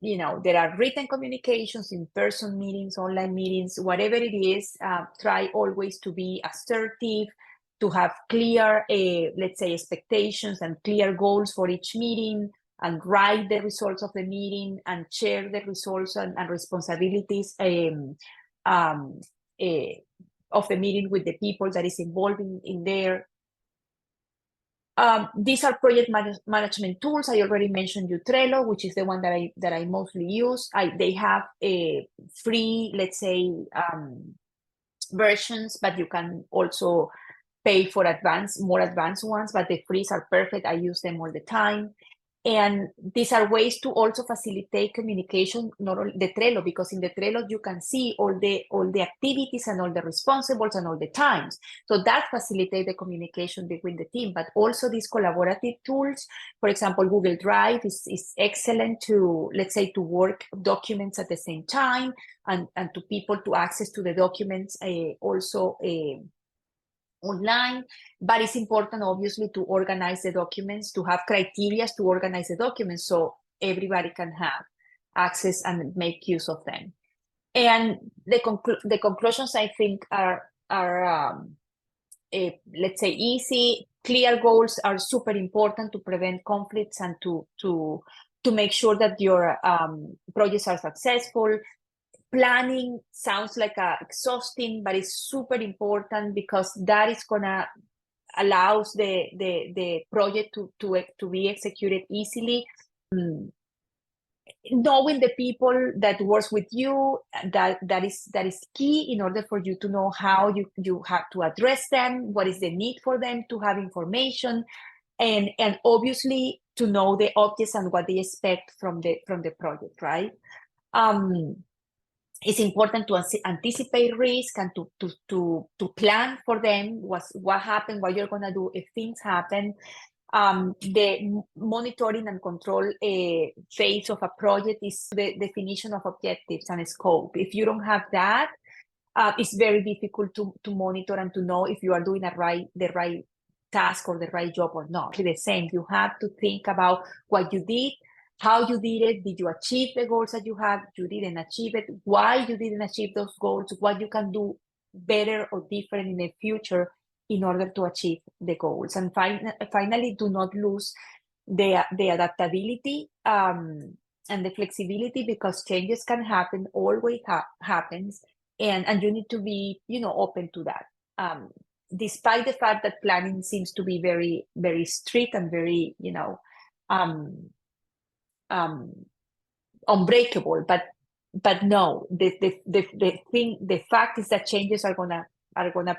You know, there are written communications, in-person meetings, online meetings, whatever it is. Try always to be assertive, to have clear, let's say, expectations and clear goals for each meeting, and write the results of the meeting and share the results and responsibilities of the meeting with the people that is involved in there. These are project management tools. I already mentioned you Trello, which is the one that I mostly use. They have a free, let's say, versions, but you can also pay for more advanced ones, but the frees are perfect. I use them all the time. And these are ways to also facilitate communication, not only the Trello, because in the Trello you can see all the activities and all the responsibles and all the times. So that facilitates the communication between the team. But also these collaborative tools, for example, Google Drive is excellent to, let's say, to work documents at the same time, and to people to access to the documents also online. But it's important, obviously, to organize the documents, to have criteria to organize the documents so everybody can have access and make use of them. And the conclusions, I think, are let's say, easy. Clear goals are super important to prevent conflicts and to make sure that your projects are successful. Planning sounds like exhausting, but it's super important, because that is gonna allows the project to be executed easily. Knowing the people that works with you, that is key in order for you to know how you have to address them, what is the need for them to have information, and obviously to know the objects and what they expect from the project, right? It's important to anticipate risk and to plan for them, what happened, what you're gonna do if things happen. The monitoring and control phase of a project is the definition of objectives and scope. If you don't have that, it's very difficult to monitor and to know if you are doing the right task or the right job or not. The same, you have to think about what you did, how you did it. Did you achieve the goals that you had? You didn't achieve it. Why you didn't achieve those goals? What you can do better or different in the future in order to achieve the goals. And finally, do not lose the adaptability and the flexibility, because changes can happen, always happens, and you need to be, you know, open to that. Despite the fact that planning seems to be very, very strict and very, you know, unbreakable, but no, the fact is that changes are gonna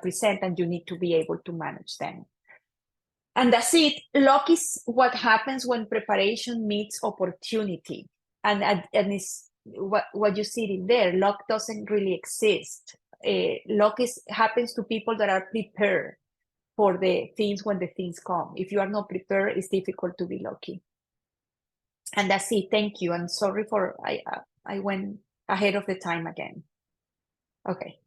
present, and you need to be able to manage them. And that's it. Luck is what happens when preparation meets opportunity, and it's what you see in there. Luck doesn't really exist. Luck happens to people that are prepared for the things when the things come. If you are not prepared, it's difficult to be lucky. And that's it. Thank you. I'm sorry for I went ahead of the time again. Okay.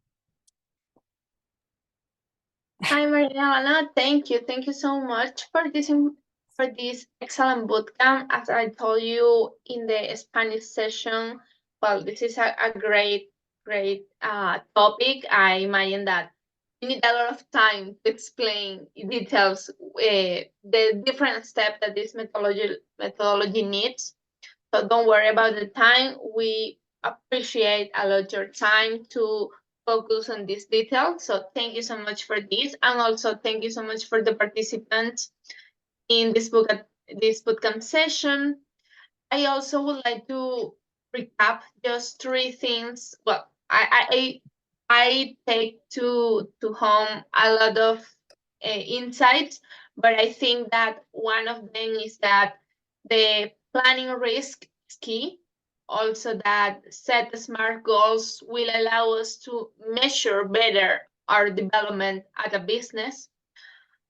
Hi, Marianella. Thank you. Thank you so much for this for this excellent bootcamp. As I told you in the Spanish session, well, this is a great topic. I imagine that you need a lot of time to explain in details the different steps that this methodology needs. So don't worry about the time. We appreciate a lot your time to focus on this detail. So thank you so much for this. And also thank you so much for the participants in this bootcamp session. I also would like to recap just three things. Well, I take to home a lot of insights, but I think that one of them is that the planning risk is key. Also, that set smart goals will allow us to measure better our development at a business.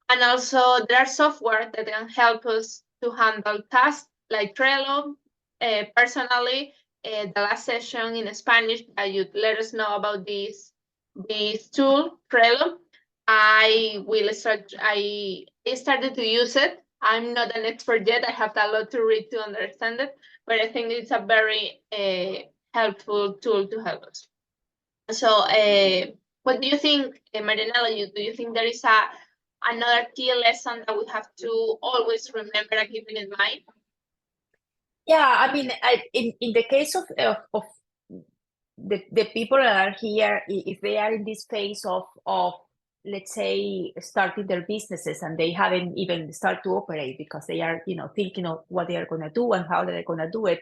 And also, there are software that can help us to handle tasks like Trello. Personally, the last session in Spanish that you let us know about this tool, Trello. I started to use it. I'm not an expert yet. I have a lot to read to understand it, but I think it's a very helpful tool to help us. So, what do you think, Marianella? Do you think there is another key lesson that we have to always remember and keep in mind? Yeah, I mean, in the case of the people that are here, if they are in this phase of let's say starting their businesses and they haven't even started to operate because they are thinking of what they are going to do and how they're going to do it,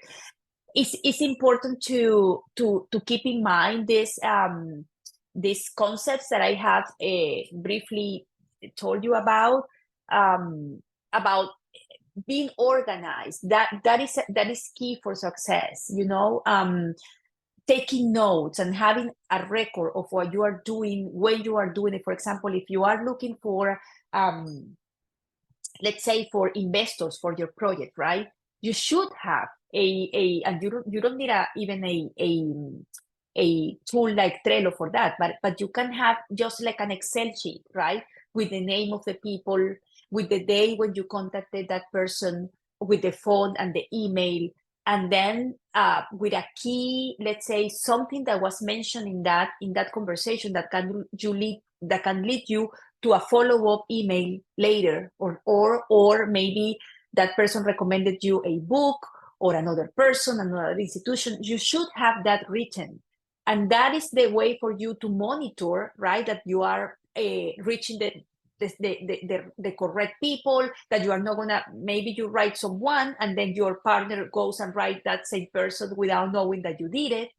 it's important to keep in mind these concepts that I have briefly told you about being organized. That is key for success. Taking notes and having a record of what you are doing when you are doing it. For example, if you are looking for let's say for investors for your project, right? You should have and you don't need even a tool like Trello for that, but you can have just like an Excel sheet, right? With the name of the people, with the day when you contacted that person, with the phone and the email, and then with a key, let's say something that was mentioned in that conversation that can lead you to a follow-up email later, or maybe that person recommended you a book or another person, another institution. You should have that written. And that is the way for you to monitor, right, that you are reaching the correct people, that you are not gonna, maybe you write someone and then your partner goes and write that same person without knowing that you did it.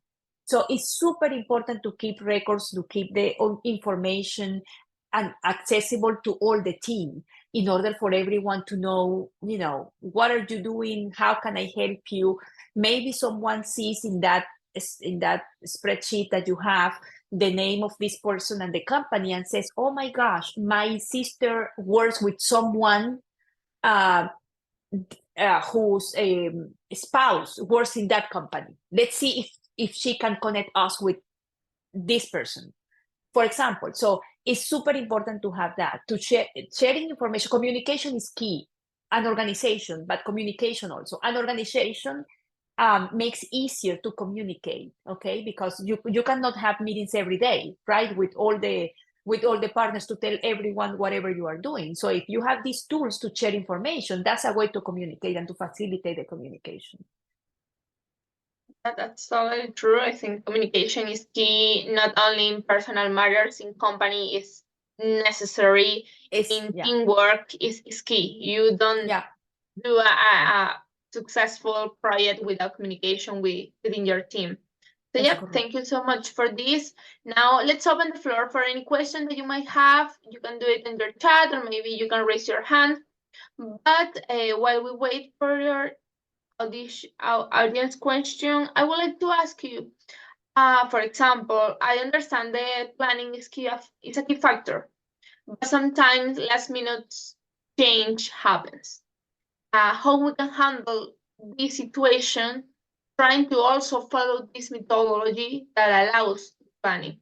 So it's super important to keep records, to keep the information and accessible to all the team in order for everyone to know, what are you doing? How can I help you? Maybe someone sees in that spreadsheet that you have the name of this person and the company and says, oh my gosh, my sister works with someone whose spouse works in that company. Let's see if she can connect us with this person, for example. So it's super important to have that, to sharing information. Communication is key. An organization, but communication also. An organization makes easier to communicate, okay? Because you cannot have meetings every day, right? With all the partners to tell everyone whatever you are doing. So if you have these tools to share information, that's a way to communicate and to facilitate the communication. That's totally true. I think communication is key, not only in personal matters, in company is necessary. Teamwork is key. You don't do a successful project without communication within your team. So thank you so much for this. Now let's open the floor for any question that you might have. You can do it in your chat, or maybe you can raise your hand. But while we wait for your audience question, I would like to ask you, for example, I understand that planning is a key factor, but sometimes last minute change happens. How we can handle this situation, trying to also follow this methodology that allows planning?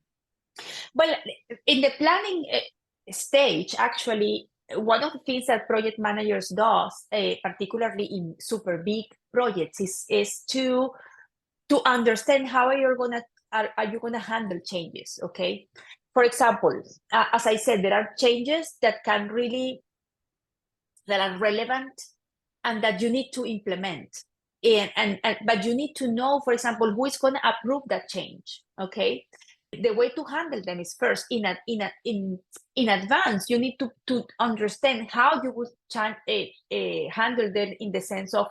Well, in the planning stage, actually, one of the things that project managers does, particularly in super big projects, is to understand how are you gonna handle changes. Okay, for example, as I said, there are changes that are relevant and that you need to implement. But you need to know, for example, who is going to approve that change. Okay, the way to handle them is first in advance. You need to understand how you would handle them, in the sense of,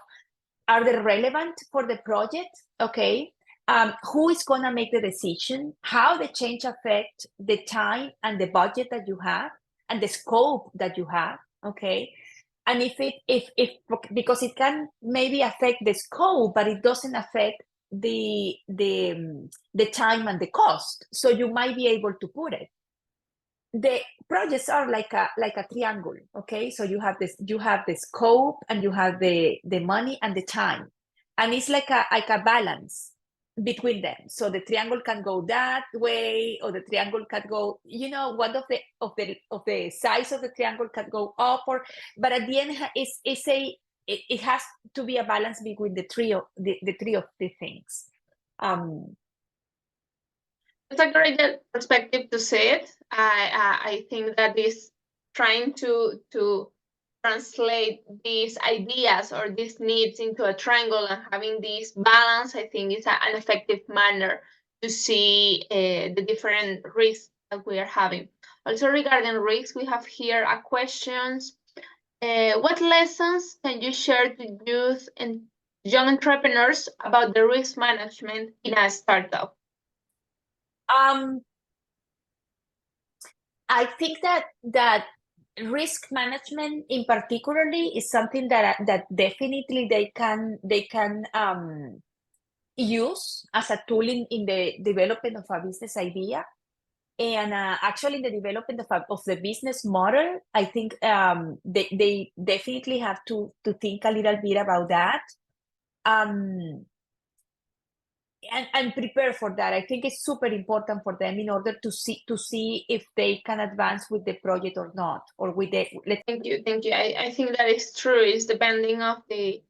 are they relevant for the project? Okay, who is going to make the decision? How the change affect the time and the budget that you have and the scope that you have? Okay, and if because it can maybe affect the scope, but it doesn't affect the time and the cost, so you might be able to put it. The projects are like a triangle. Okay, so you have the scope, and you have the money and the time, and it's like a balance between them. So the triangle can go that way, or the triangle can go, one of the sides of the triangle can go up, but at the end it has to be a balance between the three of the things. It's a great perspective to say it. I think that is trying to translate these ideas or these needs into a triangle and having this balance, I think, is an effective manner to see the different risks that we are having. Also, regarding risks, we have here a questions. What lessons can you share to youth and young entrepreneurs about the risk management in a startup? I think that risk management in particularly is something that definitely they can use as a tool in the development of a business idea. And actually, in the development of the business model, I think they definitely have to think a little bit about that. And prepare for that. I think it's super important for them in order to see if they can advance with the project or not, or with the. Thank you. I think that is true. It's depending of the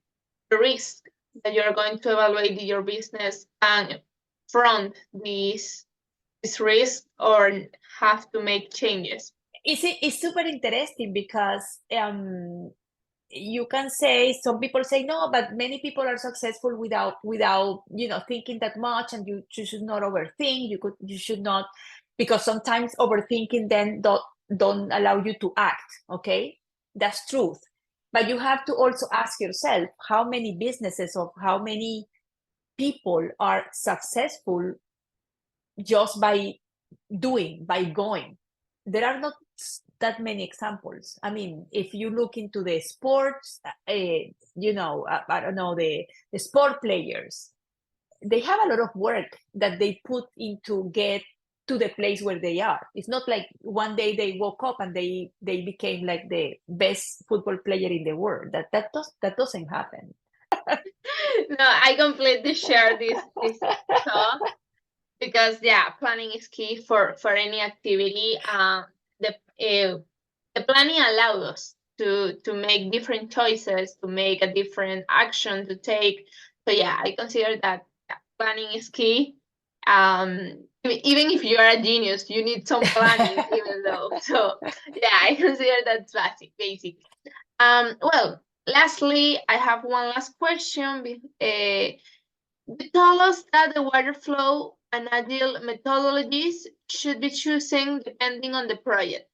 risk that you're going to evaluate your business and front this risk or have to make changes. It's super interesting because you can say, some people say no, but many people are successful without thinking that much, and you should not overthink. You should not, because sometimes overthinking then don't allow you to act. Okay, that's truth. But you have to also ask yourself, how many businesses or how many people are successful just by going? There are not that many examples. I mean, if you look into the sports, I don't know, the sport players, they have a lot of work that they put into get to the place where they are. It's not like one day they woke up and they became like the best football player in the world. That doesn't happen. No, I completely share this thought, because planning is key for any activity. The planning allows us to make different choices, to make a different action to take. So I consider that planning is key. Even if you are a genius, you need some planning, even though. So I consider that's basic. Well, lastly, I have one last question. You tell us that the water flow and agile methodologies should be chosen depending on the project.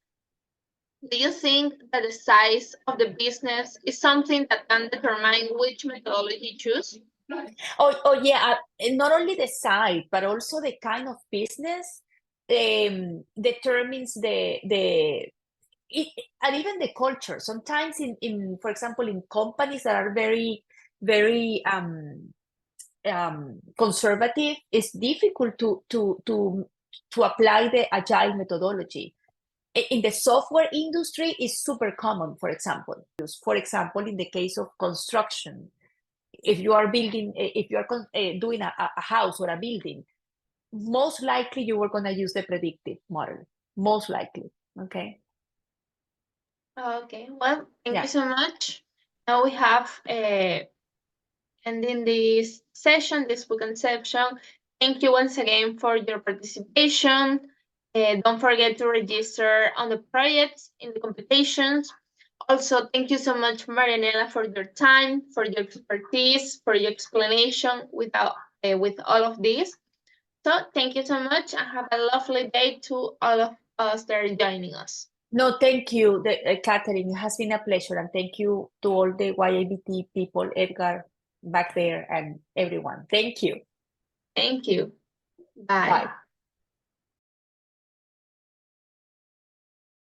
Do you think that the size of the business is something that can determine which methodology choose? Oh yeah, not only the size, but also the kind of business determines and even the culture. Sometimes in for example, in companies that are very conservative, it's difficult to apply the agile methodology. In the software industry, is super common. For example, in the case of construction, if you are doing a house or a building, most likely you are going to use the predictive model. Most likely. Okay. Okay, well, thank Yeah. you so much. Now we have ending this session, this BootCamp session. Thank you once again for your participation. Don't forget to register on the projects in the competitions. Also, thank you so much, Marianella, for your time, for your expertise, for your explanation with all of this. So thank you so much and have a lovely day to all of us that are joining us. No, thank you, Catherine. It has been a pleasure. And thank you to all the YABT people, Edgar back there, and everyone. Thank you. Thank you. Bye. Bye.